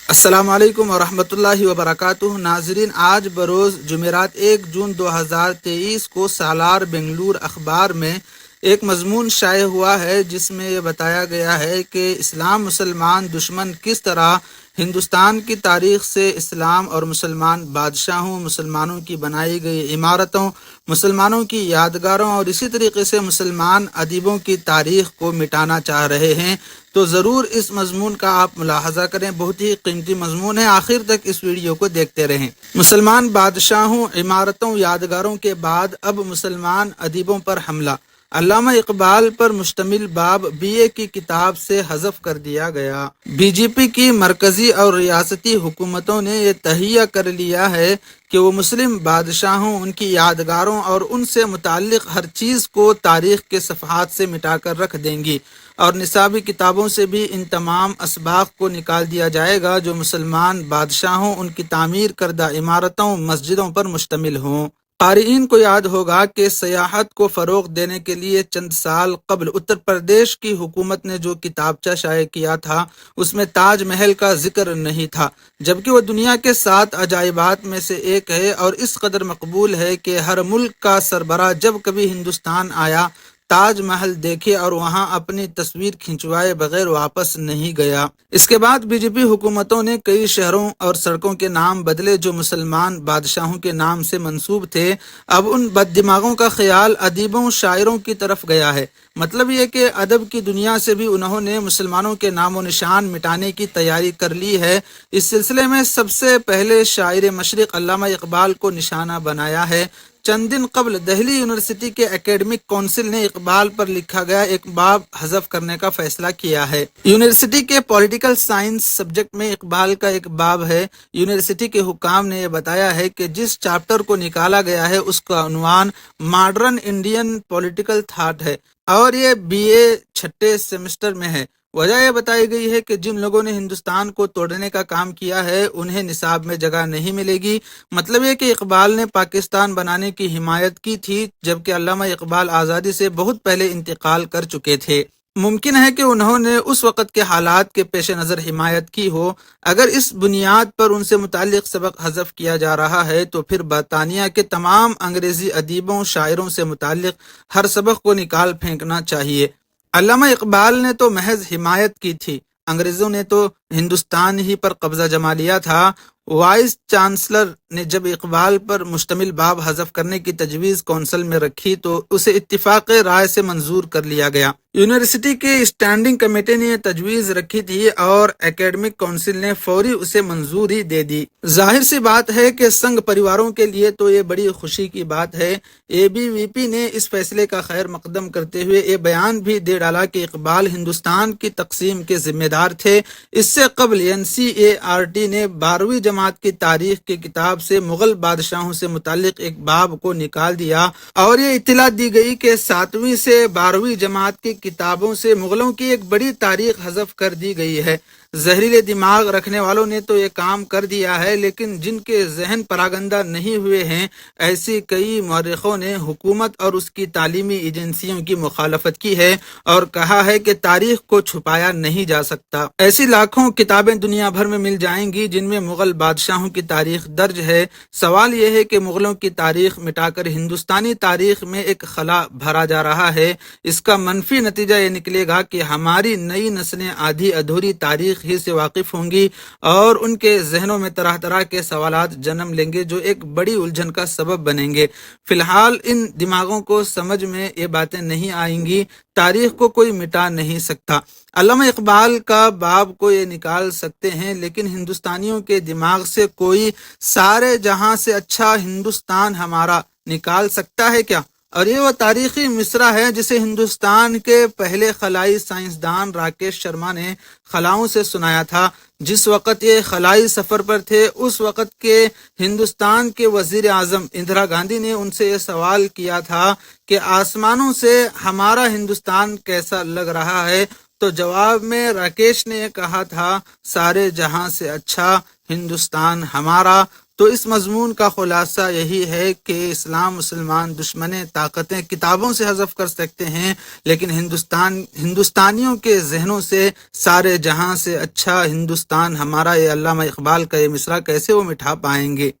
السلام علیکم ورحمۃ اللہ وبرکاتہ۔ ناظرین، آج بروز جمعرات 1 جون 2023 کو سالار بنگلور اخبار میں ایک مضمون شائع ہوا ہے جس میں یہ بتایا گیا ہے کہ اسلام مسلمان دشمن کس طرح ہندوستان کی تاریخ سے اسلام اور مسلمان بادشاہوں، مسلمانوں کی بنائی گئی عمارتوں، مسلمانوں کی یادگاروں اور اسی طریقے سے مسلمان ادیبوں کی تاریخ کو مٹانا چاہ رہے ہیں۔ تو ضرور اس مضمون کا آپ ملاحظہ کریں، بہت ہی قیمتی مضمون ہے، آخر تک اس ویڈیو کو دیکھتے رہیں۔ مسلمان بادشاہوں، عمارتوں، یادگاروں کے بعد اب مسلمان ادیبوں پر حملہ، علامہ اقبال پر مشتمل باب BA کی کتاب سے حذف کر دیا گیا۔ BJP کی مرکزی اور ریاستی حکومتوں نے یہ تہیہ کر لیا ہے کہ وہ مسلم بادشاہوں، ان کی یادگاروں اور ان سے متعلق ہر چیز کو تاریخ کے صفحات سے مٹا کر رکھ دیں گی، اور نصابی کتابوں سے بھی ان تمام اسباق کو نکال دیا جائے گا جو مسلمان بادشاہوں، ان کی تعمیر کردہ عمارتوں، مسجدوں پر مشتمل ہوں۔ قارئین کو یاد ہوگا کہ سیاحت کو فروغ دینے کے لیے چند سال قبل اتر پردیش کی حکومت نے جو کتابچہ شائع کیا تھا اس میں تاج محل کا ذکر نہیں تھا، جبکہ وہ دنیا کے 7 عجائبات میں سے ایک ہے اور اس قدر مقبول ہے کہ ہر ملک کا سربراہ جب کبھی ہندوستان آیا تاج محل دیکھے اور وہاں اپنی تصویر کھنچوائے بغیر واپس نہیں گیا۔ اس کے بعد BJP حکومتوں نے کئی شہروں اور سڑکوں کے نام بدلے جو مسلمان بادشاہوں کے نام سے منسوب تھے۔ اب ان بد دماغوں کا خیال ادیبوں، شاعروں کی طرف گیا ہے۔ مطلب یہ کہ ادب کی دنیا سے بھی انہوں نے مسلمانوں کے نام و نشان مٹانے کی تیاری کر لی ہے۔ اس سلسلے میں سب سے پہلے شاعر مشرق علامہ اقبال کو نشانہ بنایا ہے۔ چند دن قبل دہلی یونیورسٹی کے اکیڈمک کونسل نے اقبال پر لکھا گیا ایک باب حذف کرنے کا فیصلہ کیا ہے۔ یونیورسٹی کے پولیٹیکل سائنس سبجیکٹ میں اقبال کا ایک باب ہے۔ یونیورسٹی کے حکام نے یہ بتایا ہے کہ جس چیپٹر کو نکالا گیا ہے اس کا عنوان ماڈرن انڈین پولیٹیکل تھاٹ ہے اور یہ BA 6 سیمسٹر میں ہے۔ وجہ یہ بتائی گئی ہے کہ جن لوگوں نے ہندوستان کو توڑنے کا کام کیا ہے انہیں نصاب میں جگہ نہیں ملے گی۔ مطلب یہ کہ اقبال نے پاکستان بنانے کی حمایت کی تھی جبکہ علامہ اقبال آزادی سے بہت پہلے انتقال کر چکے تھے۔ ممکن ہے کہ انہوں نے اس وقت کے حالات کے پیش نظر حمایت کی ہو۔ اگر اس بنیاد پر ان سے متعلق سبق حذف کیا جا رہا ہے تو پھر برطانیہ کے تمام انگریزی ادیبوں، شاعروں سے متعلق ہر سبق کو نکال پھینکنا چاہیے۔ علامہ اقبال نے تو محض حمایت کی تھی، انگریزوں نے تو ہندوستان ہی پر قبضہ جما لیا تھا۔ وائس چانسلر نے جب اقبال پر مشتمل باب حذف کرنے کی تجویز کونسل میں رکھی تو اسے اتفاق رائے سے منظور کر لیا گیا۔ یونیورسٹی کے اسٹینڈنگ کمیٹی نے یہ تجویز رکھی تھی اور اکیڈمک کونسل نے فوری اسے منظوری دے دی۔ ظاہر سی بات ہے کہ سنگ پریواروں کے لیے تو یہ بڑی خوشی کی بات ہے۔ ABVP نے اس فیصلے کا خیر مقدم کرتے ہوئے یہ بیان بھی دے ڈالا کہ اقبال ہندوستان کی تقسیم کے ذمہ دار تھے۔ اس سے قبل NCERT نے 12ویں جماعت کی تاریخ کی کتاب سے مغل بادشاہوں سے متعلق ایک باب کو نکال دیا اور یہ اطلاع دی گئی کہ 7ویں سے 12ویں جماعت کی کتابوں سے مغلوں کی ایک بڑی تاریخ حذف کر دی گئی ہے۔ زہریلے دماغ رکھنے والوں نے تو یہ کام کر دیا ہے، لیکن جن کے ذہن پراگندہ نہیں ہوئے ہیں ایسی کئی مورخوں نے حکومت اور اس کی تعلیمی ایجنسیوں کی مخالفت کی ہے اور کہا ہے کہ تاریخ کو چھپایا نہیں جا سکتا۔ ایسی لاکھوں کتابیں دنیا بھر میں مل جائیں گی جن میں مغل بادشاہوں کی تاریخ درج ہے۔ سوال یہ ہے کہ مغلوں کی تاریخ مٹا کر ہندوستانی تاریخ میں ایک خلا بھرا جا رہا ہے۔ اس کا منفی نتیجہ یہ نکلے گا کہ ہماری نئی نسلیں آدھی ادھوری تاریخ ہی سے واقف ہوں گی اور ان کے ذہنوں میں طرح طرح کے سوالات جنم لیں گے جو ایک بڑی الجھن کا سبب بنیں گے۔ فی الحال ان دماغوں کو سمجھ میں یہ باتیں نہیں آئیں گی، تاریخ کو کوئی مٹا نہیں سکتا۔ علامہ اقبال کا باب کو یہ نکال سکتے ہیں لیکن ہندوستانیوں کے دماغ سے کوئی سارے جہاں سے اچھا ہندوستان ہمارا نکال سکتا ہے کیا؟ اور یہ وہ تاریخی مصرع ہے جسے ہندوستان کے پہلے خلائی سائنسدان راکیش شرما نے خلاؤں سے سنایا تھا۔ جس وقت یہ خلائی سفر پر تھے اس وقت کے ہندوستان کے وزیر اعظم اندرا گاندھی نے ان سے یہ سوال کیا تھا کہ آسمانوں سے ہمارا ہندوستان کیسا لگ رہا ہے، تو جواب میں راکیش نے یہ کہا تھا سارے جہاں سے اچھا ہندوستان ہمارا۔ تو اس مضمون کا خلاصہ یہی ہے کہ اسلام مسلمان دشمن طاقتیں کتابوں سے حذف کر سکتے ہیں، لیکن ہندوستانیوں کے ذہنوں سے سارے جہاں سے اچھا ہندوستان ہمارا، یہ علامہ اقبال کا یہ مصرع کیسے وہ مٹھا پائیں گے؟